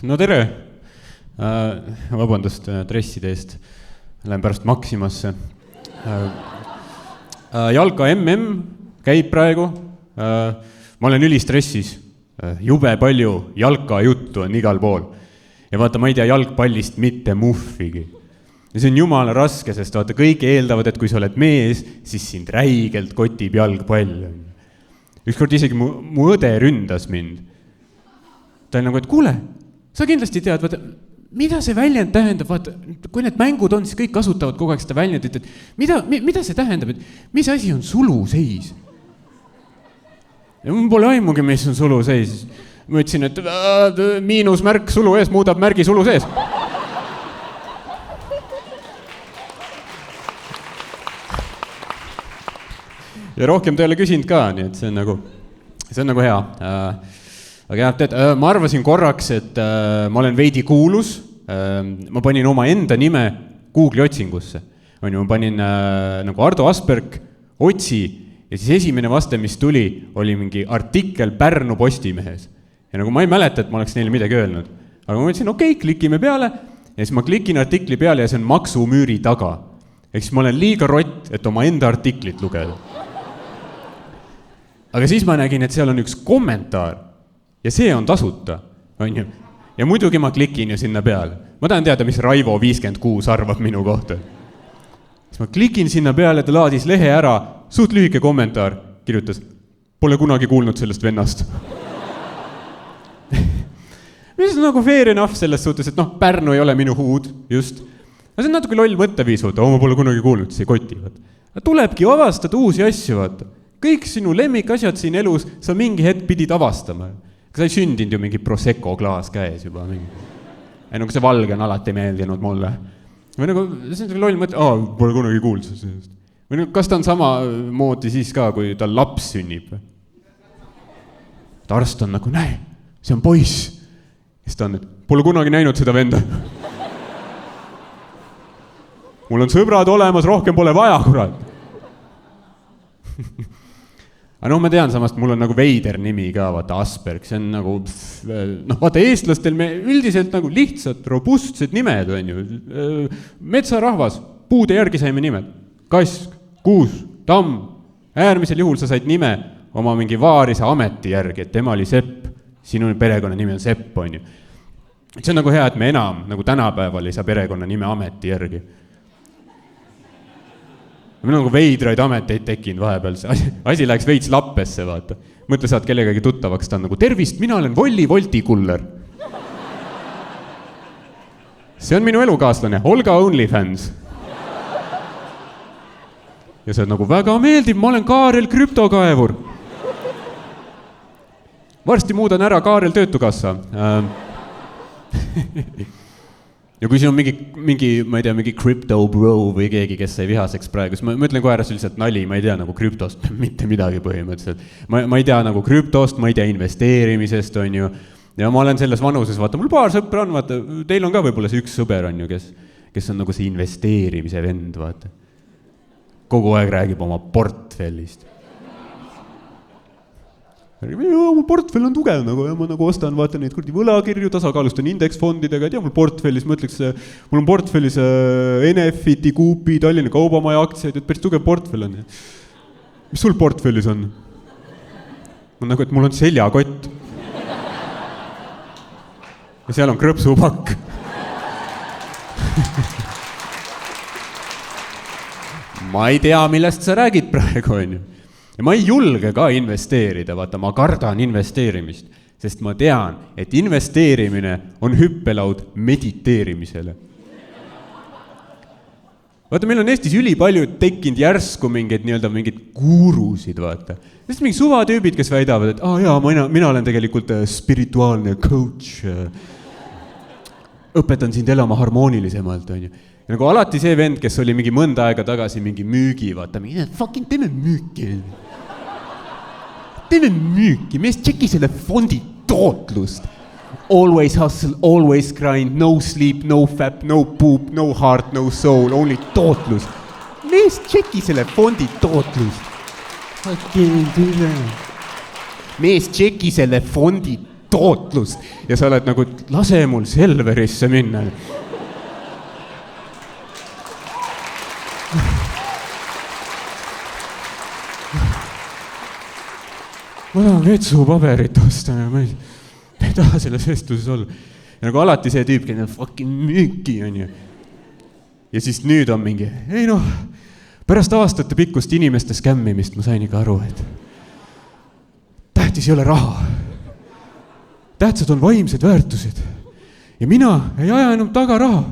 No tere! Vabandust dresside eest. Lähen pärast Maximasse. Jalka MM käib praegu. Ma olen ülistressis. Jube palju jalka juttu on igal pool. Ja vaata, ma ei tea jalgpallist mitte muhvigi. Ja see on jumala raske, sest vaata, kõik eeldavad, et kui sa oled mees, siis sind räigelt kotib jalgpall. Ükskord isegi mu õde ründas mind. Ta oli nagu, et kuule, sa kindlasti tead, vaata, mida see väljend tähendab, vaata, kui need mängud on, siis kõik kasutavad kogu aeg seda väljendit, et mida see tähendab, et mis asi on suluseis? Ja mul pole aimugi, mis on suluseis. Ma ütlesin, et miinusmärk sulu ees muudab märgi sulu sees. Ja rohkem ta ei ole küsinud ka, nii et see on nagu hea. Aga jah, tead, ma arvasin korraks, et ma olen veidi kuulus. Ma panin oma enda nime Google'i otsingusse. Ma panin nagu Ardo Asperg, otsi, ja siis esimene vaste, mis tuli, oli mingi artikkel Pärnu Postimehes. Ja nagu ma ei mäleta, et ma oleks neile midagi öelnud. Aga ma mõtlesin, okei, klikime peale, ja siis ma klikin artikli peale ja see on maksumüüri taga. Ehk siis ma olen liiga rott, et oma enda artiklit lugeda. Aga siis ma nägin, et seal on üks kommentaar ja see on tasuta. Ja muidugi ma klikin ju sinna peale. Ma tahan teada, mis Raivo 56 arvab minu kohta. Siis ma klikin sinna peale, ta laadis lehe ära, suht lühike kommentaar, kirjutas, pole kunagi kuulnud sellest vennast. Mis on nagu fair enough selles suhtes, et Pärnu ei ole minu huud, just. Aga see on natuke loll mõtteviis, ma pole kunagi kuulnud, see koti. Tulebki avastada uusi asju, vaata. Kõik sinu lemmikasjad siin elus sa mingi hetk pidid avastama. Sa ei sündinud ju mingi Prosecco klaas käes juba. Nagu see valge on alati meeldinud mulle. Või nagu, see on loll mõte, pole kunagi kuulnud. Või nagu, kas ta on sama moodi siis ka, kui tal laps sünnib? Arst on nagu, näe, see on poiss. Siis ta on, et pole kunagi näinud seda venda. Mul on sõbrad olemas, rohkem pole vaja, kurat. Aga ma tean samast, mul on nagu veider nimi ka, vaata Asperg, see on nagu, vaata eestlastel me üldiselt nagu lihtsad, robustsed nimed on ju, metsarahvas, puude järgi saime nimed, kask, kuus, tamm, äärmisel juhul sa said nime oma mingi vaarisa ameti järgi, et tema oli Sepp, sinu perekonna nimi on Sepp, on ju. See on nagu hea, et me enam, nagu tänapäeval ei saa perekonna nime ameti järgi. Meil on nagu veidraid ameteid tekkinud vahepeal. Asi läheks veits lappesse, vaata. Mõtle, saad kellegagi tuttavaks, ta on nagu, tervist, mina olen Volli Voltikuller. See on minu elukaaslane, Olga OnlyFans. Ja see on nagu, väga meeldib, ma olen Kaarel Krüptokaevur. Varsti muudan ära Kaarel Töötukassa. Ja kui siin on mingi, ma ei tea, mingi crypto bro või keegi, kes sai vihaseks praegu, siis ma ütlen kohe ära lihtsalt nali, ma ei tea nagu krüptost mitte midagi põhimõtteliselt. Ma ei tea nagu krüptost, ma ei tea investeerimisest, on ju. Ja ma olen selles vanuses, vaata, mul paar sõpra on, vaata, teil on ka võib-olla see üks sõber, on ju, kes on nagu see investeerimise vend, vaata. Kogu aeg räägib oma portfellist. Mu portfell on tugev, nagu, ja ma nagu ostan, vaata neid kurdi võlakirju, tasakaalustan indeksfondidega, et mul portfellis, ma ütleks, mul on portfellis Enefiti, Coopi, Tallinna Kaubamaja aktsiaid, et päris tugev portfell on. Mis sul portfellis on? Nagu, et mul on seljakott. Ja seal on krõpsupakk. Ma ei tea, millest sa räägid praegu, on ju. Ja ma ei julge ka investeerida, vaata, ma kardan investeerimist, sest ma tean, et investeerimine on hüppelaud mediteerimisele. Vaata, meil on Eestis ülipalju tekkinud järsku mingid guurusid, vaata. Sest mingi suvatüübid, kes väidavad, et jaa, mina olen tegelikult spirituaalne coach. Õpetan sind elama harmoonilisemalt, on ju. Ja nagu alati see vend, kes oli mingi mõnda aega tagasi mingi müügi, vaata, fucking teeme müüki. Teeme müüki, mees tšeki selle fondi tootlust. Always hustle, always grind, no sleep, no fap, no poop, no heart, no soul, only tootlus. Mees tšeki selle fondi tootlust. Mees tšeki selle fondi tootlust ja sa oled nagu, lase mul Selverisse minna. Ma tahan vetsupaberit osta ja ma ei taha selles vestluses olla. Ja nagu alati see tüüp, kes on fucking müüki, on ju. Ja siis nüüd on mingi, ei noh, pärast aastate pikkust inimeste skämmimist ma sain ikka aru, et tähtis ei ole raha. Tähtsad on vaimsed väärtused. Ja mina ei aja enam taga raha,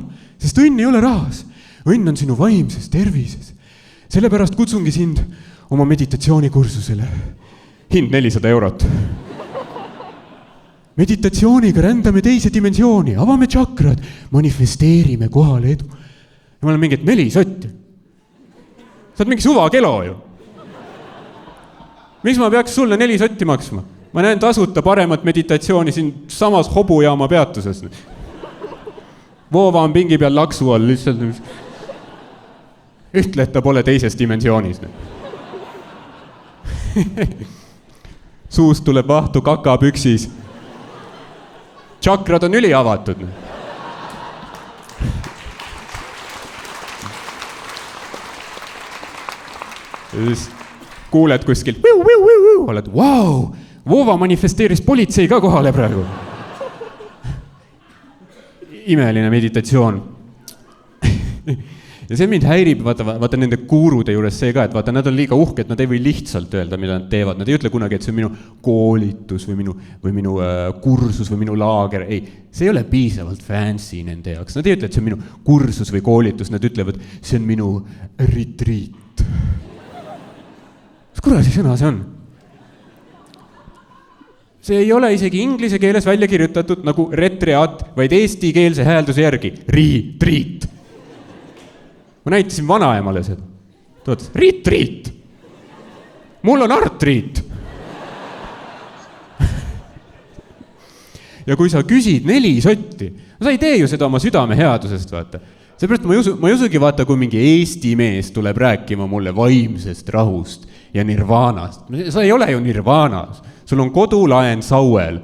sest õnn ei ole rahas. Õnn on sinu vaimses tervises. Sellepärast kutsungi sind oma meditatsioonikursusele. Hind 400 €. Meditatsiooniga rändame teise dimensiooni, avame tšakrad, manifesteerime kohale edu. Ja ma olen mingi, 4 sotti. Sa oled mingi suva kelo ju. Miks ma peaks sulle 4 sotti maksma? Ma näen tasuta paremat meditatsiooni siin samas Hobujaama peatuses. Voova on pingi peal laksu all lihtsalt. Ütle, et ta pole teises dimensioonis. Suust tuleb vahtu kakapüksis. Tšakrad on üliavatud. Kuuled kuskil, oled, vau, Voova manifesteeris politsei ka kohale praegu. Imeline meditatsioon. Ja see mind häirib, vaata nende guurude juures see ka, et vaata, nad on liiga uhked, nad ei või lihtsalt öelda, mida nad teevad. Nad ei ütle kunagi, et see on minu koolitus või minu kursus või minu laager. Ei, see ei ole piisavalt fancy nende jaoks. Nad ei ütle, et see on minu kursus või koolitus. Nad ütlevad, see on minu retreat. Mis kurasi sõna see on? See ei ole isegi inglise keeles välja kirjutatud nagu retreat, vaid eesti keelse häälduse järgi. Retreat. Ma näitasin vanaemale seda. Tootas, retreat. Mul on artriit. Ja kui sa küsid 4 sotti, sa ei tee ju seda oma südame headusest, vaata. Seepärast ma ei usugi vaata, kui mingi Eesti mees tuleb rääkima mulle vaimsest rahust ja nirvaanast. Sa ei ole ju nirvaanas. Sul on kodulaen Sauel,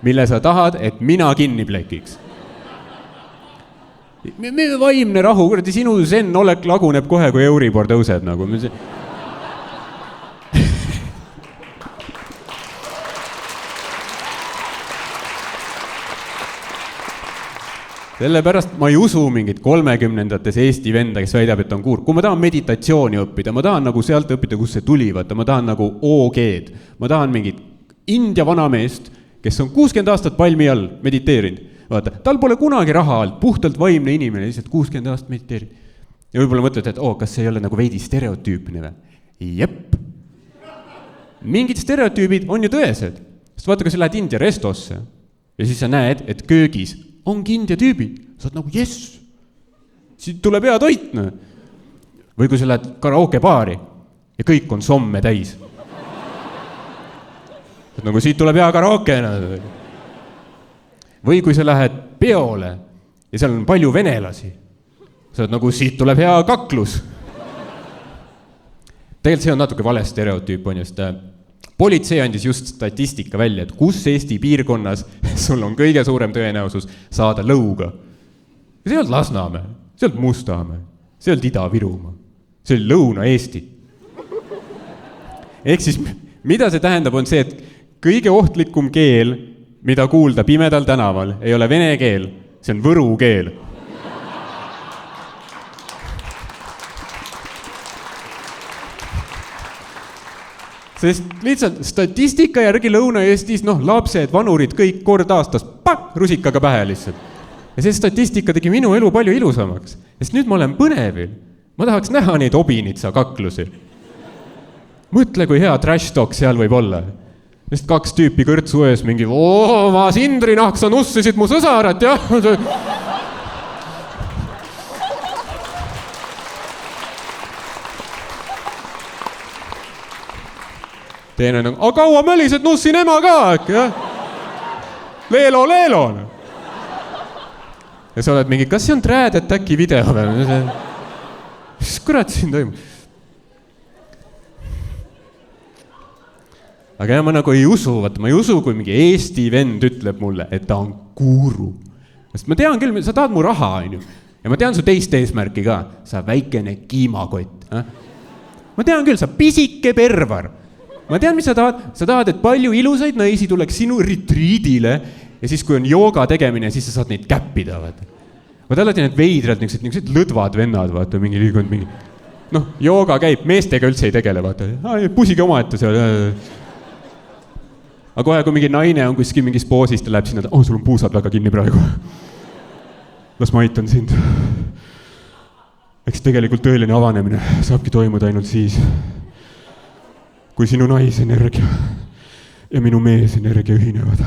mille sa tahad, et mina kinni plekiks. Vaimne rahu, kuradi sinu zen olek laguneb kohe, kui Euribor tõuseb nagu. Sellepärast ma ei usu mingit 30-ndates Eesti venda, kes väidab, et on kuur. Kui ma tahan meditatsiooni õppida, ma tahan nagu sealt õppida, kus see tuli, vaata, ma tahan nagu OG-d. Ma tahan mingit India vanameest, kes on 60 aastat palmi all mediteerinud. Vaata, tal pole kunagi raha alt, puhtalt vaimne inimene, lihtsalt 60 aastat mediteerib. Ja võib-olla mõtled, et kas see ei ole nagu veidi stereotüüpne või? Jep. Mingid stereotüübid on ju tõesed. Sest vaata, kui sa lähed India restosse ja siis sa näed, et köögis ongi India tüübid. Sa oled nagu, jess, siit tuleb hea toit. Või kui sa lähed karaoke baari ja kõik on somme täis. Nagu siit tuleb hea karaoke. Või kui sa lähed peole ja seal on palju venelasi, sa oled nagu, siit tuleb hea kaklus. Tegelikult see on natuke vale stereotüüp, on just. Politsei andis just statistika välja, et kus Eesti piirkonnas sul on kõige suurem tõenäosus saada lõuga. Ja see on Lasnamäe, see on Mustamäe, see on Ida-Virumaa, see on Lõuna-Eesti. Ehk siis, mida see tähendab, on see, et kõige ohtlikum keel, mida kuulda pimedal tänaval, ei ole vene keel, see on võru keel. Sest lihtsalt statistika järgi Lõuna-Eestis, lapsed, vanurid, kõik kord aastas, rusikaga pähe lihtsalt. Ja see statistika tegi minu elu palju ilusamaks. Sest nüüd ma olen põnevil. Ma tahaks näha neid obinitsa kaklusi. Mõtle, kui hea trash talk seal võib olla. Sest 2 tüüpi kõrtsu ees mingi, ma sindrinahk, sa nussisid mu sõsarat, jah. Teine on, kaua mölised nussin ema ka, äkki, jah? Leelo. Ja sa oled mingi, kas see on Träädet äkki video või? Mis kurat siin toimub? aga ma nagu ei usu, vaata ma ei usu, kui mingi Eesti vend ütleb mulle, et ta on guru. Sest ma tean küll, sa tahad mu raha, onju. Ja ma tean su teist eesmärki ka, sa väikene kiimakott. Ma tean küll, sa pisike pervar. Ma tean, mis sa tahad, et palju ilusaid naisi tuleks sinu retriidile ja siis, kui on jooga tegemine, siis sa saad neid käppida, vaata. Vaata alati need veidrad, niisugused lõdvad vennad, vaata, mingi liigund, mingi... Noh, jooga käib, meestega üldse ei tegele, vaata. Pusige omaette seal. Aga kohe, kui mingi naine on kuskil mingis poosis, ta läheb sinna, sul on puusad väga kinni praegu. Las ma aitan sind. Eks tegelikult tõeline avanemine saabki toimuda ainult siis, kui sinu naisenergia ja minu meesenergia ühinevad.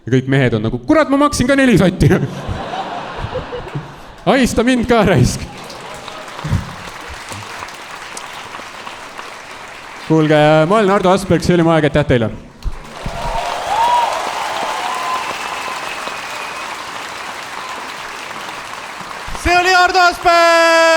Ja kõik mehed on nagu, kurat, ma maksin ka 4 sotti. Aista mind ka, raisk. Kuulge, ma olen Ardo Asperg, see oli mu aeg, aitäh teile. See oli Ardo Asperg!